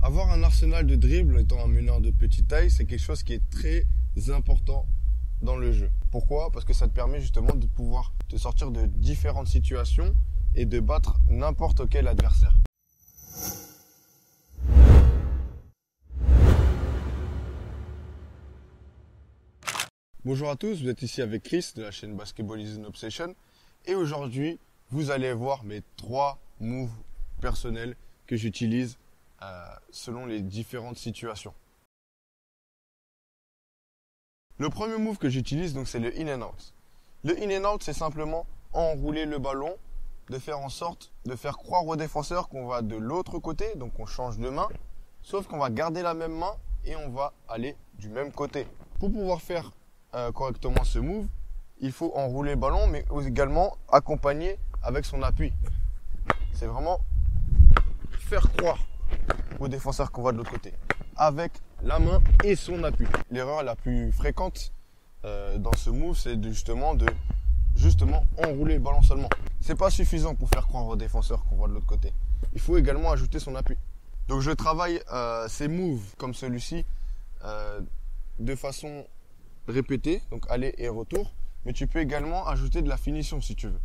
Avoir un arsenal de dribble étant un meneur de petite taille, c'est quelque chose qui est très important dans le jeu. Pourquoi? Parce que ça te permet justement de pouvoir te sortir de différentes situations et de battre n'importe quel adversaire. Bonjour à tous, vous êtes ici avec Chris de la chaîne Basketball is an Obsession et aujourd'hui vous allez voir mes 3 moves personnels que j'utilise selon les différentes situations. Le premier move que j'utilise donc c'est le in and out. Le in and out, c'est simplement enrouler le ballon, de faire en sorte de faire croire au défenseur qu'on va de l'autre côté, donc on change de main, sauf qu'on va garder la même main et on va aller du même côté. Pour pouvoir faire correctement ce move, il faut enrouler le ballon, mais également accompagner avec son appui. C'est vraiment faire croire au défenseur qu'on va de l'autre côté, avec la main et son appui. L'erreur la plus fréquente dans ce move, c'est justement enrouler le ballon seulement. C'est pas suffisant pour faire croire au défenseur qu'on va de l'autre côté. Il faut également ajouter son appui. Donc je travaille ces moves comme celui-ci de façon répétée, donc aller et retour, mais tu peux également ajouter de la finition si tu veux.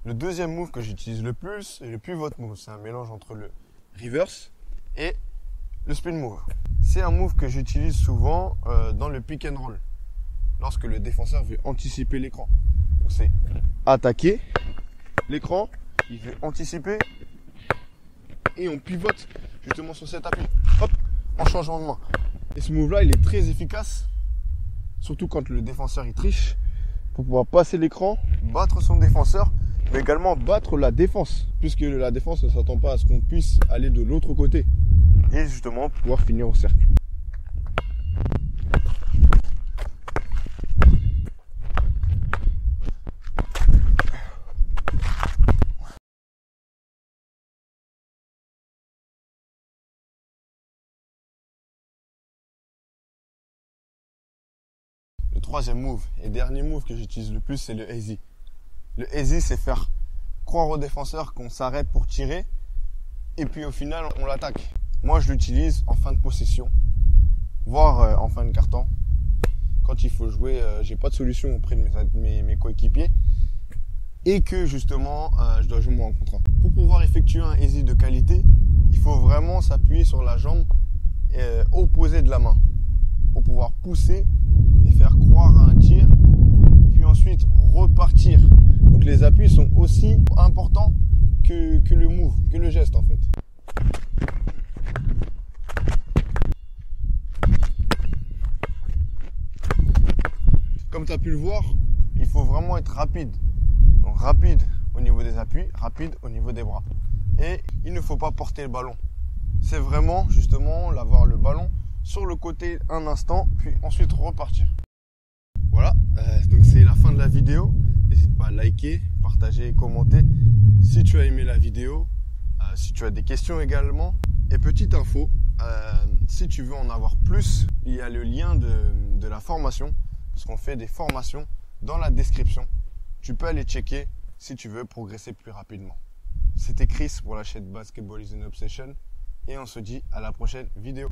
Le deuxième move que j'utilise le plus, c'est le pivot move. C'est un mélange entre le reverse et le spin move. C'est un move que j'utilise souvent dans le pick and roll, lorsque le défenseur veut anticiper l'écran. Donc c'est attaquer l'écran, il veut anticiper et on pivote justement sur cet appui. Hop, en changeant de main. Et ce move-là, il est très efficace, surtout quand le défenseur il triche, pour pouvoir passer l'écran, battre son défenseur, mais également battre la défense, puisque la défense ne s'attend pas à ce qu'on puisse aller de l'autre côté et justement pouvoir finir au cercle. Le troisième move et dernier move que j'utilise le plus, c'est le easy. Le easy, c'est faire croire au défenseur qu'on s'arrête pour tirer et puis au final, on l'attaque. Moi, je l'utilise en fin de possession, voire en fin de quart-temps. Quand il faut jouer, j'ai pas de solution auprès de mes coéquipiers et que justement, je dois jouer moi en contre. Pour pouvoir effectuer un easy de qualité, il faut vraiment s'appuyer sur la jambe opposée de la main pour pouvoir pousser et faire croire à un tir, puis ensuite repartir. Donc les appuis sont aussi importants que le move, que le geste en fait. Comme tu as pu le voir, il faut vraiment être rapide. Donc rapide au niveau des appuis, rapide au niveau des bras. Et il ne faut pas porter le ballon. C'est vraiment justement l'avoir le ballon sur le côté un instant, puis ensuite repartir. Voilà, donc c'est la fin de la vidéo. N'hésite pas à liker, partager et commenter si tu as aimé la vidéo, si tu as des questions également. Et petite info, si tu veux en avoir plus, il y a le lien de la formation, parce qu'on fait des formations dans la description. Tu peux aller checker si tu veux progresser plus rapidement. C'était Chris pour la chaîne Basketball is an Obsession et on se dit à la prochaine vidéo.